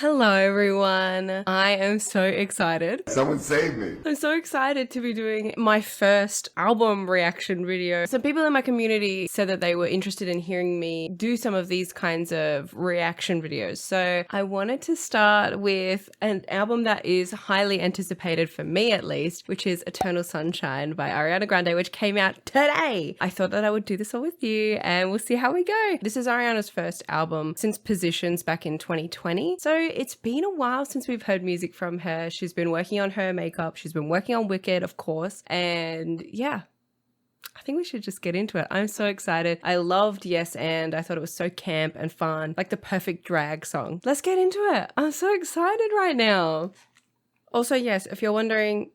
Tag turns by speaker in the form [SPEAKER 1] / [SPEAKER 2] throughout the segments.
[SPEAKER 1] Hello everyone. I am so excited.
[SPEAKER 2] Someone save me.
[SPEAKER 1] I'm so excited to be doing my first album reaction video. Some people in my community said that they were interested in hearing me do some of these kinds of reaction videos. So I wanted to start with an album that is highly anticipated for me at least, which is Eternal Sunshine by Ariana Grande, which came out today. I thought that I would do this all with you and we'll see how we go. This is Ariana's first album since Positions back in 2020. So it's been a while since we've heard music from her. She's been working on her makeup. She's been working on Wicked, of course. And yeah, I think we should just get into it. I'm so excited. I loved Yes and I thought it was so camp and fun, like the perfect drag song. Let's get into it. I'm so excited right now. Also, yes, if you're wondering,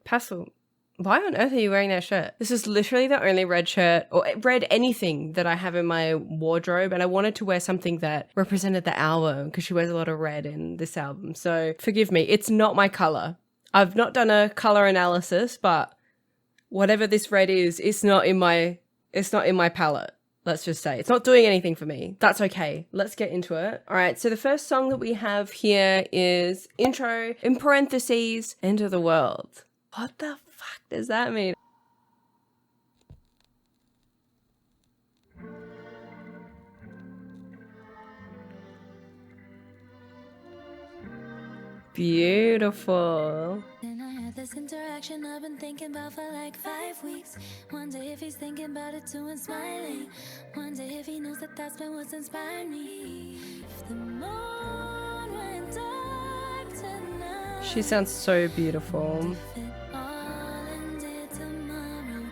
[SPEAKER 1] Pastel, why on earth are you wearing that shirt? This is literally the only red shirt or red anything that I have in my wardrobe, and I wanted to wear something that represented the album because she wears a lot of red in this album. So forgive me, it's not my color. I've not done a color analysis, but whatever this red is, it's not in my palette. Let's just say it's not doing anything for me. That's okay. Let's get into it. All right. So the first song that we have here is intro in parentheses, End of the World. What the fuck does that mean? Beautiful.
[SPEAKER 3] Then I had this interaction I've been thinking about for like 5 weeks. Wonder if he's thinking about it too and smiling. Wonder if he knows that that's been what's inspired me. If the moon went dark tonight,
[SPEAKER 1] She sounds so beautiful.
[SPEAKER 3] if it all ended tomorrow,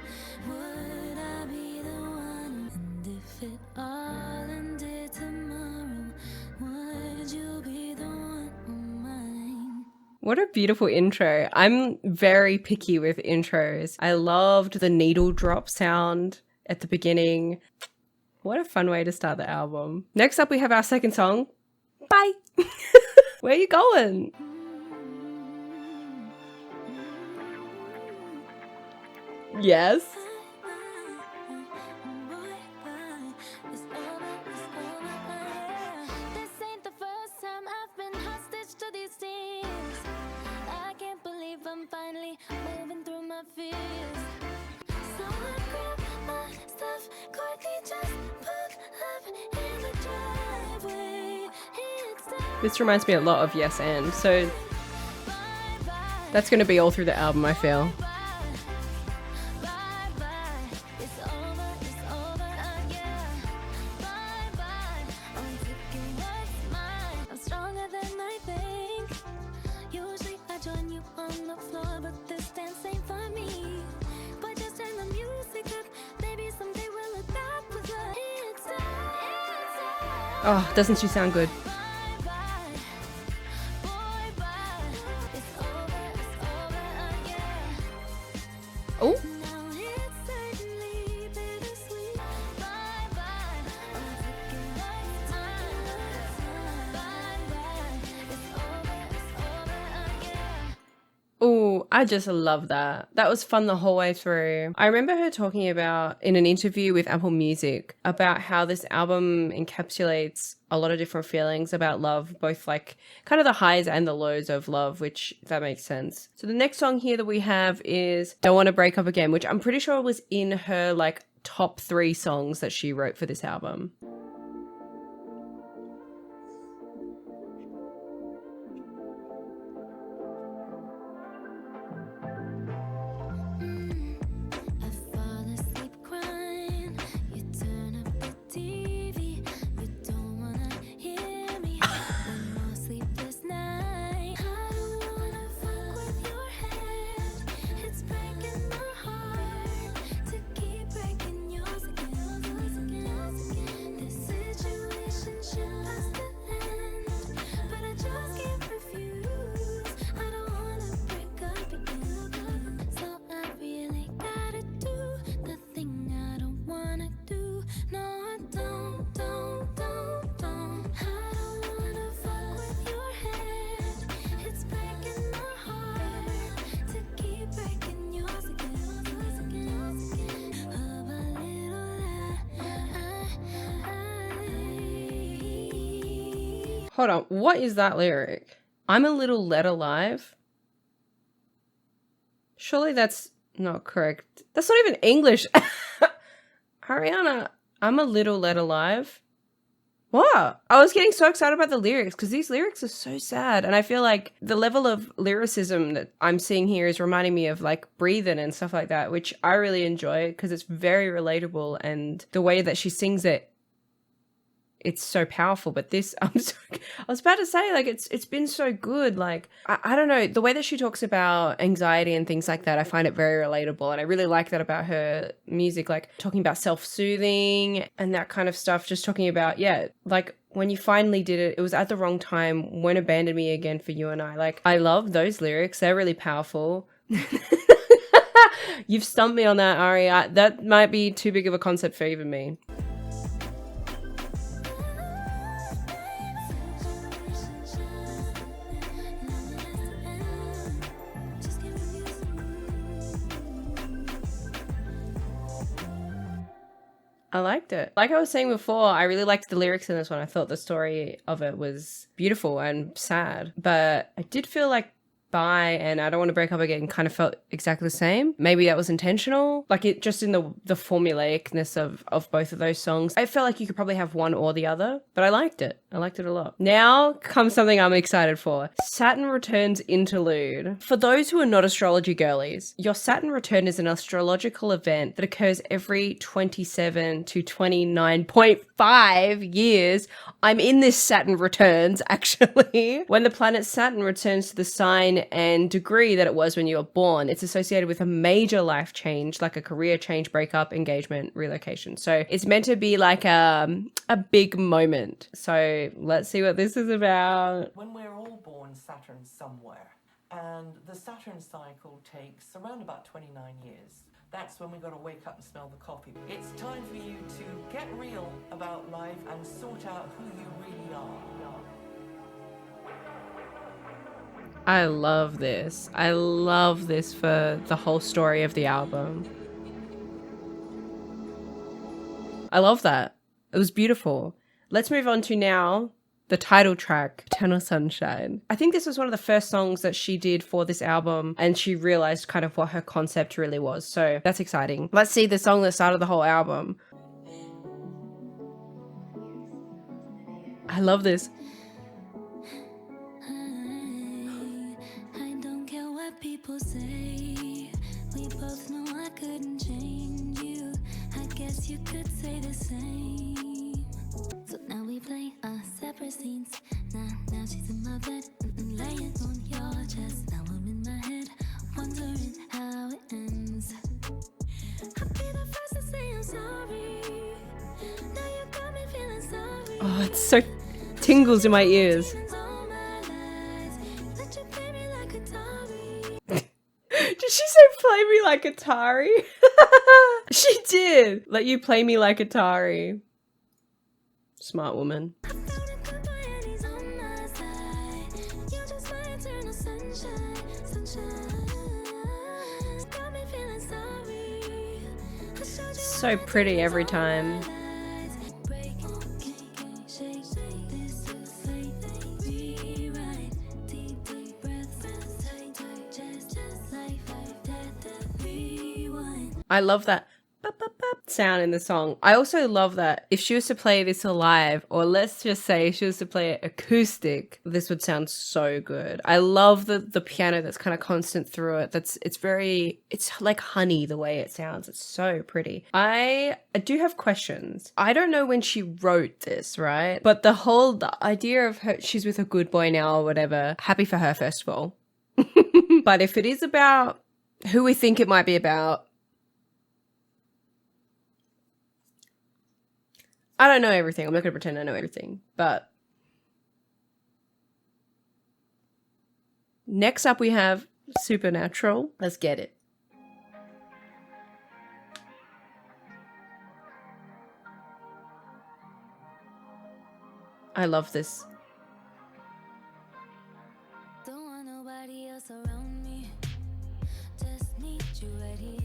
[SPEAKER 3] would I be the one? And if it all ended tomorrow, would you be the one on mine?
[SPEAKER 1] What a beautiful intro. I'm very picky with intros. I loved the needle drop sound at the beginning. What a fun way to start the album. Next up, we have our second song. Bye. Where are you going? Yes.
[SPEAKER 3] This ain't the first time I've been hostage to these tears. I can't believe I'm finally moving through my fears. So I grab my stuff, quickly just pulled up in the driveway.
[SPEAKER 1] This reminds me a lot of Yes and. So that's going to be all through the album, I feel.
[SPEAKER 3] I'm stronger than I think. Usually I join you on the floor, but this dance ain't for me. But just turn the music up, maybe someday we'll look back with a it's time.
[SPEAKER 1] Oh, doesn't she sound good? Oh.
[SPEAKER 3] Now it's certainly bittersweet. Bye bye. I'm taking what's time. Bye bye. It's over again.
[SPEAKER 1] Oh, I just love that. That was fun the whole way through. I remember her talking about in an interview with Apple Music about how this album encapsulates a lot of different feelings about love, both like kind of the highs and the lows of love, which if that makes sense. So the next song here that we have is Don't Want to Break Up Again, which I'm pretty sure was in her like top 3 songs that she wrote for this album.
[SPEAKER 3] I fall asleep crying. You turn up the TV. You don't wanna hear me. One more sleepless night. I don't wanna fuck with your head. It's breaking my heart to keep breaking yours again. This
[SPEAKER 1] Hold on, what is that lyric? I'm a little let alive. Surely that's not correct. That's not even English. Ariana, I'm a little let alive. What? I was getting so excited about the lyrics because these lyrics are so sad. And I feel like the level of lyricism that I'm seeing here is reminding me of like Breathin' and stuff like that, which I really enjoy because it's very relatable. And the way that she sings it, it's so powerful. But this, I was about to say, like, it's been so good. Like, I don't know, the way that she talks about anxiety and things like that, I find it very relatable. And I really like that about her music, like talking about self-soothing and that kind of stuff. Just talking about, yeah, like when you finally did it, it was at the wrong time, won't abandon me again for you and I. Like, I love those lyrics. They're really powerful. You've stumped me on that, Ari. That might be too big of a concept for even me. I liked it. Like I was saying before, I really liked the lyrics in this one. I thought the story of it was beautiful and sad. But I did feel like Bye and I Don't Want to Break Up Again kind of felt exactly the same. Maybe that was intentional. Like it just in the formulaicness of both of those songs. I felt like you could probably have one or the other, but I liked it. I liked it a lot. Now comes something I'm excited for. Saturn Returns Interlude. For those who are not astrology girlies, your Saturn return is an astrological event that occurs every 27 to 29.5 years. I'm in this Saturn returns, actually. When the planet Saturn returns to the sign and degree that it was when you were born, it's associated with a major life change, like a career change, breakup, engagement, relocation. So it's meant to be like a big moment. So let's see what this is about.
[SPEAKER 2] When we're all born, Saturn's somewhere. And the Saturn cycle takes around about 29 years. That's when we got to wake up and smell the coffee. It's time for you to get real about life and sort out who you really are.
[SPEAKER 1] I love this. I love this for the whole story of the album. I love that. It was beautiful. Let's move on to now the title track, Eternal Sunshine. I think this was one of the first songs that she did for this album and she realized kind of what her concept really was. So that's exciting. Let's see the song that started the whole album. I love this.
[SPEAKER 3] I don't care what people say. We both know I couldn't change you. I guess you could say the same. So now we play our separate scenes. Now she's in my bed, laying on your chest. Now I'm in my head, wondering how it ends. I'll be the first to say I'm sorry. Now you got me feeling sorry.
[SPEAKER 1] Oh, it's so tingles in my ears. Did she say play me like Atari? She did. Let you play me like Atari. Smart woman. So pretty every time. I love that sound in the song. I also love that if she was to play this live, or let's just say she was to play it acoustic, this would sound so good. I love the piano that's kind of constant through it. It's like honey the way it sounds. It's so pretty. I do have questions. I don't know when she wrote this, right? But the idea of her, she's with a good boy now or whatever, happy for her first of all. But if it is about who we think it might be about, I don't know everything. I'm not going to pretend I know everything. But next up we have Supernatural. Let's get it. I love this.
[SPEAKER 3] Don't want nobody else around me. Just need you right here.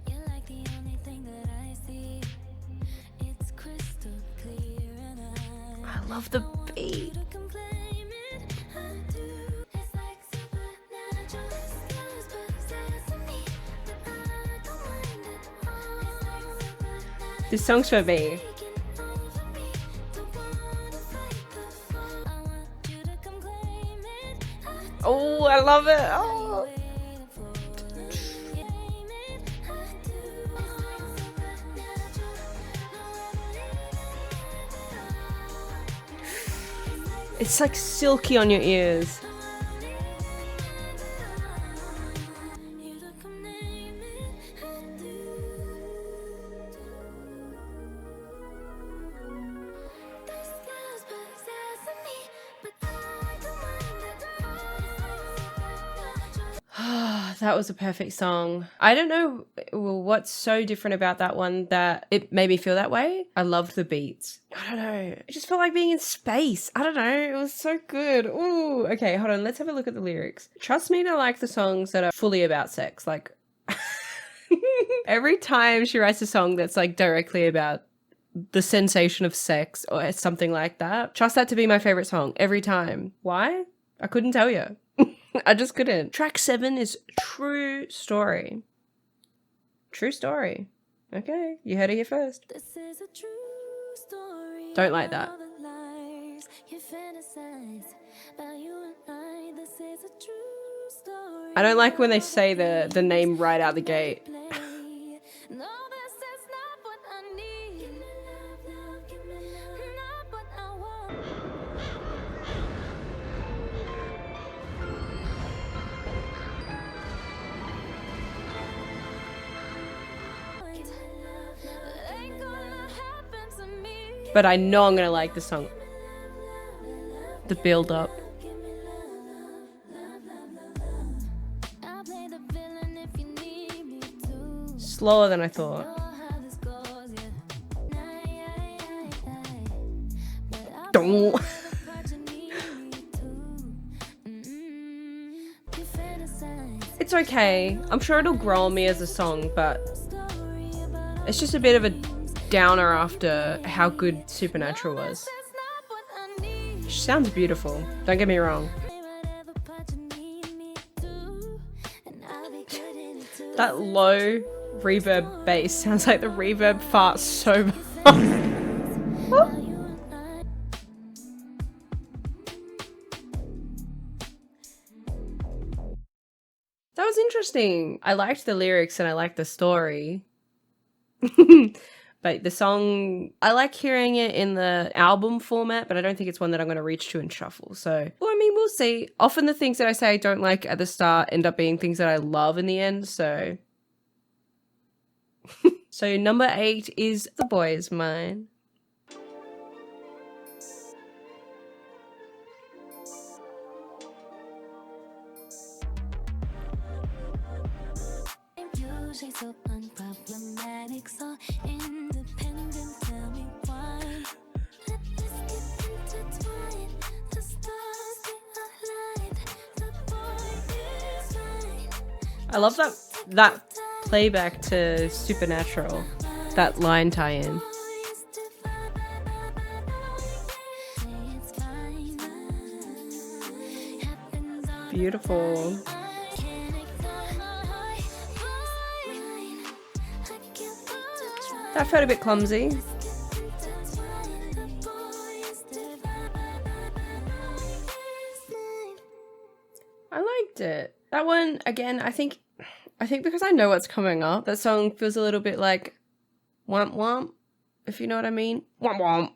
[SPEAKER 3] You're like the only thing that I see. It's crystal clear and
[SPEAKER 1] I love the beat. This song's for me. Oh, I love it. Oh. It's like silky on your ears. That was a perfect song. I don't know what's so different about that one that it made me feel that way. I loved the beats. I don't know. It just felt like being in space. I don't know. It was so good. Ooh. Okay, hold on. Let's have a look at the lyrics. Trust me to like the songs that are fully about sex. Like, every time she writes a song that's like directly about the sensation of sex or something like that, trust that to be my favorite song every time. Why? I couldn't tell you. I just couldn't. Track 7 is True Story. True Story. Okay, you heard it here first.
[SPEAKER 3] This is a true story.
[SPEAKER 1] Don't like that.
[SPEAKER 3] All the lies you fantasize about you and I. This is a true story.
[SPEAKER 1] I don't like when they say the name right out the gate.
[SPEAKER 3] No, this is not what I need. Give me love, give me love. Not what I want. Ain't gonna happen to me.
[SPEAKER 1] But I know I'm gonna like the song. The build up.
[SPEAKER 3] I'll play the villain if you need me to.
[SPEAKER 1] Slower than I thought.
[SPEAKER 3] Know how this goes, yeah. But I'll
[SPEAKER 1] Don't.
[SPEAKER 3] play the part you need me to. You fantasize.
[SPEAKER 1] It's okay. I'm sure it'll grow on me as a song, but it's just a bit of a downer after how good Supernatural was.
[SPEAKER 3] That's not what I need.
[SPEAKER 1] She sounds beautiful. Don't get me wrong.
[SPEAKER 3] Play whatever part you need me to, and I'll be good in it too.
[SPEAKER 1] That low reverb bass sounds like the reverb farts so much.
[SPEAKER 3] Now you and I.
[SPEAKER 1] That was interesting. I liked the lyrics and I liked the story. But the song, I like hearing it in the album format, but I don't think it's one that I'm going to reach to and shuffle. So, well, I mean, we'll see. Often the things that I say I don't like at the start end up being things that I love in the end. So, so number 8 is The Boy's Mine.
[SPEAKER 3] Usually so unproblematic, so independent. Tell me why. Let's get intertwined. The stars they aligned. The boy is mine.
[SPEAKER 1] I love that playback to Supernatural, that line tie-in. Beautiful. That felt a bit clumsy. I liked it. That one, again, I think because I know what's coming up, that song feels a little bit like womp womp, if you know what I mean. Womp womp.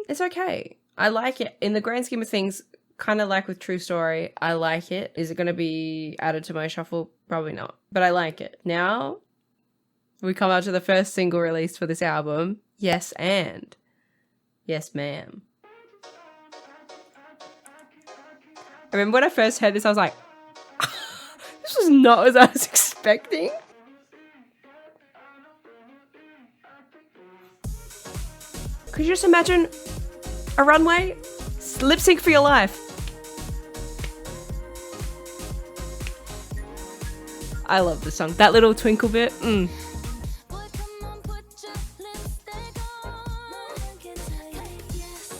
[SPEAKER 1] It's okay. I like it. In the grand scheme of things, kind of like with True Story, I like it. Is it going to be added to my shuffle? Probably not. But I like it. Now, we come out to the first single released for this album. Yes, and. Yes, ma'am. I remember when I first heard this, I was like, this was not as I was expecting. Could you just imagine a runway? Lip sync for your life. I love the song. That little twinkle bit.
[SPEAKER 3] Boy, come on, put your lipstick on. Can I yes?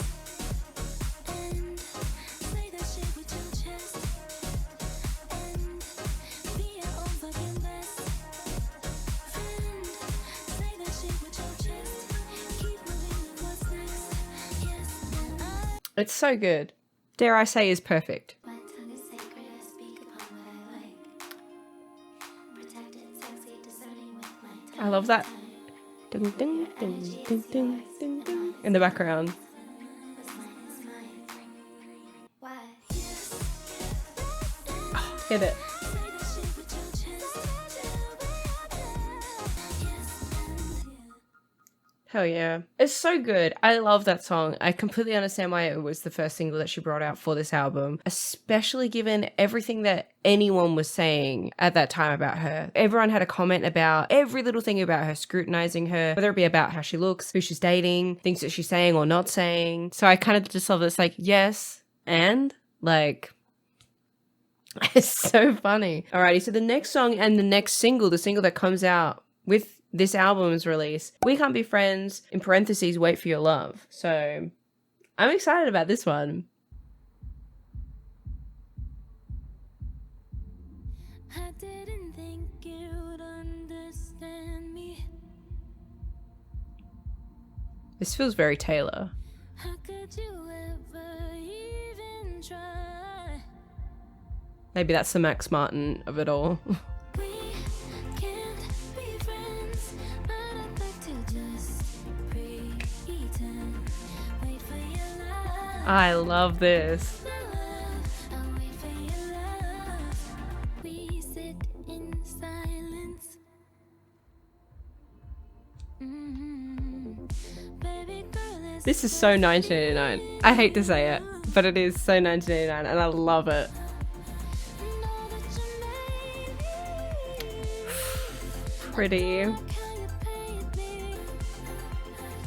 [SPEAKER 1] It's so good. Dare I say is perfect.
[SPEAKER 3] My tongue is sacred, I speak upon what I like. Protected, sexy, discerning with my tongue.
[SPEAKER 1] I love that. Ding, ding, ding, ding, ding, ding, ding. In the background.
[SPEAKER 3] Why?
[SPEAKER 1] Hit it. Hell yeah. It's so good. I love that song. I completely understand why it was the first single that she brought out for this album, especially given everything that anyone was saying at that time about her. Everyone had a comment about every little thing about her, scrutinizing her, whether it be about how she looks, who she's dating, things that she's saying or not saying. So I kind of just love this, like, yes, and like, it's so funny. Alrighty, so the next song and the next single, the single that comes out with this album's release, We Can't Be Friends, in parentheses, Wait for Your Love. So I'm excited about this one.
[SPEAKER 3] I didn't think you'd understand me.
[SPEAKER 1] This feels very Taylor.
[SPEAKER 3] How could you ever even try?
[SPEAKER 1] Maybe that's the Max Martin of it all.
[SPEAKER 3] We can't be friends, but I'd like to just pretend. Wait for your love.
[SPEAKER 1] I love this.
[SPEAKER 3] I'll wait for your love. We sit in silence. Baby girl,
[SPEAKER 1] This is so 1989. I hate to say it, but it is so 1989 and I love it. Pretty.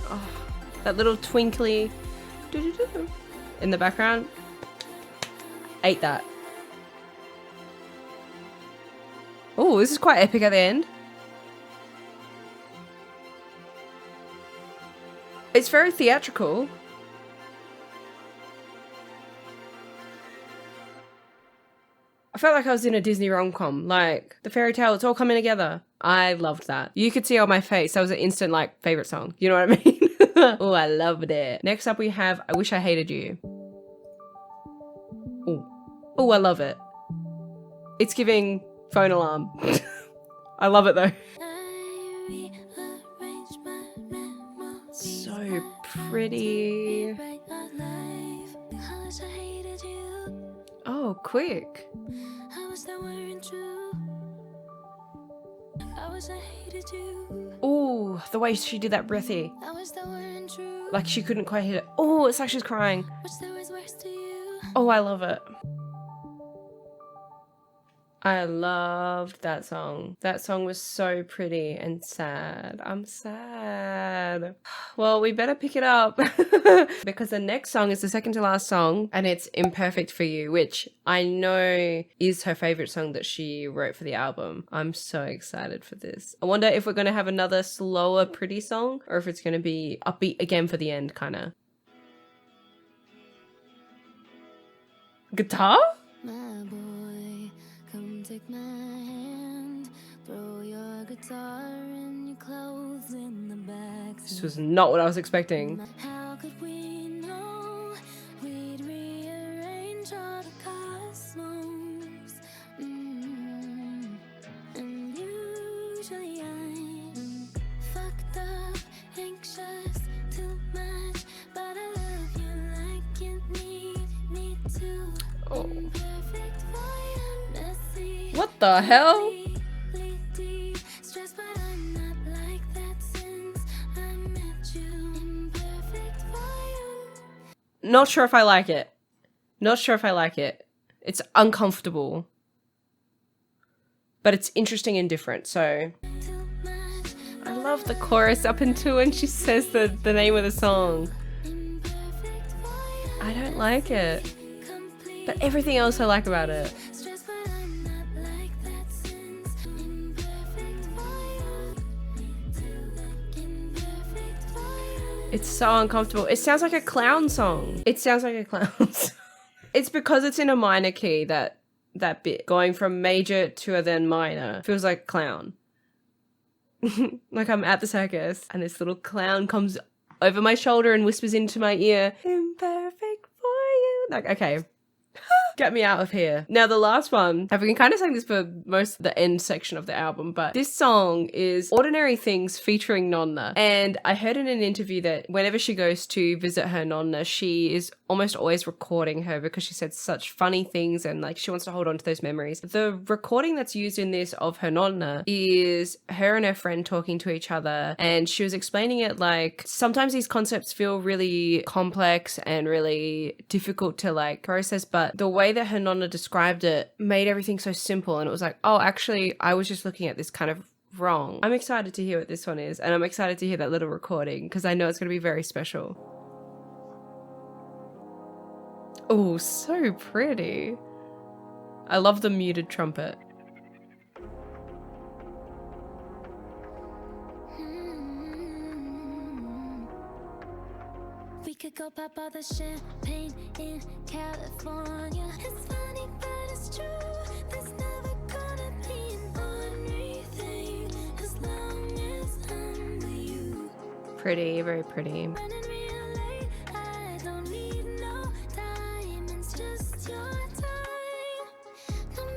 [SPEAKER 1] Oh, that little twinkly doo-doo-doo in the background. Ate that. Oh, this is quite epic at the end. It's very theatrical. I felt like I was in a Disney rom-com, like the fairy tale, it's all coming together. I loved that. You could see on my face, that was an instant like favorite song. You know what I mean? Oh, I loved it. Next up we have I Wish I Hated You. Oh, I love it. It's giving phone alarm. I love it though. So pretty. Oh, quick. Oh, the way she did that breathy. Like she couldn't quite hit it. Oh, it's like she's crying. Oh, I love it. I loved that song. That song was so pretty and sad. I'm sad. Well, we better pick it up because the next song is the second to last song and it's Imperfect for You, which I know is her favorite song that she wrote for the album. I'm so excited for this. I wonder if we're going to have another slower, pretty song or if it's going to be upbeat again for the end, kind of. Guitar?
[SPEAKER 3] My boy, come take my hand. Throw your guitar and your clothes in the back.
[SPEAKER 1] This was not what I was expecting.
[SPEAKER 3] How could we know we'd rearrange all the cosmos? And usually I'm fucked up, anxious, too much, but I love you like you need to.
[SPEAKER 1] Oh.
[SPEAKER 3] Imperfect for you, messy.
[SPEAKER 1] What the hell?
[SPEAKER 3] Stressed, but I'm not like that since I met you. Imperfect for you.
[SPEAKER 1] Not sure if I like it. Not sure if I like it. It's uncomfortable. But it's interesting and different, so...
[SPEAKER 3] Too much.
[SPEAKER 1] I love the chorus up until when she says the name of the song.
[SPEAKER 3] Imperfect for you.
[SPEAKER 1] I don't like it.
[SPEAKER 3] Complete.
[SPEAKER 1] But everything else I like about it.
[SPEAKER 3] Stressed, but I'm not like that since. Imperfect for you. Imperfect for you.
[SPEAKER 1] It's so uncomfortable. It sounds like a clown song. It sounds like a clown song. It's because it's in a minor key, that bit. Going from major to then minor feels like clown. Like I'm at the circus and this little clown comes over my shoulder and whispers into my ear, imperfect for Like, okay. Get me out of here. Now, the last one, I've been kind of saying this for most of the end section of the album, but this song is Ordinary Things featuring Nonna. And I heard in an interview that whenever she goes to visit her Nonna, she is almost always recording her because she said such funny things and like she wants to hold on to those memories. The recording that's used in this of her Nonna is her and her friend talking to each other. And she was explaining it like sometimes these concepts feel really complex and really difficult to like process, but the way that her Nonna described it made everything so simple. And it was like, oh, actually, I was just looking at this kind of wrong. I'm excited to hear what this one is. And I'm excited to hear that little recording because I know it's going to be very special. Oh, so pretty. I love the muted trumpet.
[SPEAKER 3] We could go pop all the champagne in California. It's funny, but it's true. There's never gonna be an ordinary thing as long as I'm with you.
[SPEAKER 1] Pretty, very pretty.
[SPEAKER 3] Running real late, I don't need no diamonds, just your time.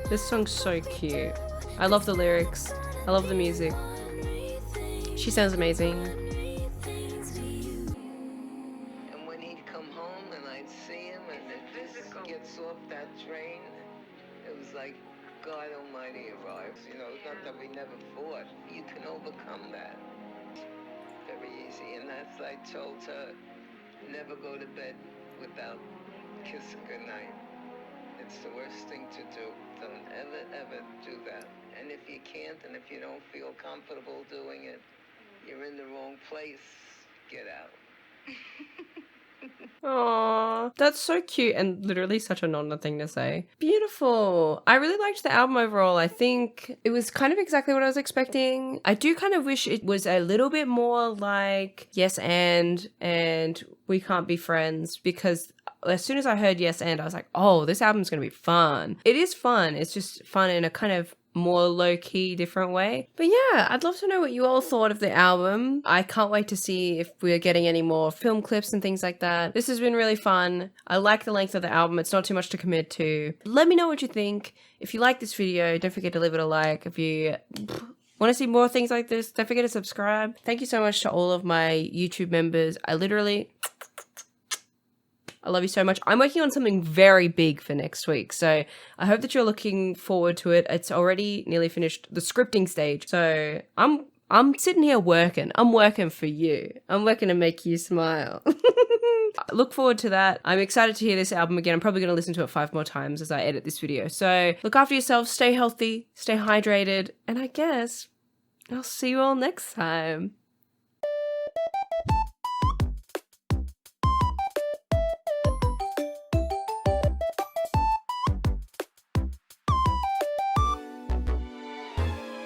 [SPEAKER 1] This song's so cute. I love the lyrics. I love the music. She sounds amazing.
[SPEAKER 4] And when he'd come home and I'd see him and this gets off that train, it was like God Almighty arrives. You know, it's not that we never fought. You can overcome that. Very easy. And that's I told her, never go to bed without kissing goodnight. It's the worst thing to do. Don't ever do that. And if you can't and if you don't feel comfortable doing it, you're in the wrong place. Get out.
[SPEAKER 1] Aww, that's so cute and literally such a Nonna thing to say. Beautiful. I really liked the album overall. I think it was kind of exactly what I was expecting. I do kind of wish it was a little bit more like Yes and We Can't Be Friends, because as soon as I heard Yes and, I was like, oh, this album's going to be fun. It is fun. It's just fun in a kind of more low-key, different way. But yeah, I'd love to know what you all thought of the album. I can't wait to see if we're getting any more film clips and things like that. This has been really fun. I like the length of the album. It's not too much to commit to. Let me know what you think. If you like this video, don't forget to leave it a like. If you want to see more things like this, don't forget to subscribe. Thank you so much to all of my YouTube members. I love you so much. I'm working on something very big for next week, so I hope that you're looking forward to it. It's already nearly finished the scripting stage, so I'm sitting here working. I'm working for you. I'm working to make you smile. Look forward to that. I'm excited to hear this album again. I'm probably going to listen to it 5 more times as I edit this video. So look after yourself, stay healthy, stay hydrated, and I guess I'll see you all next time.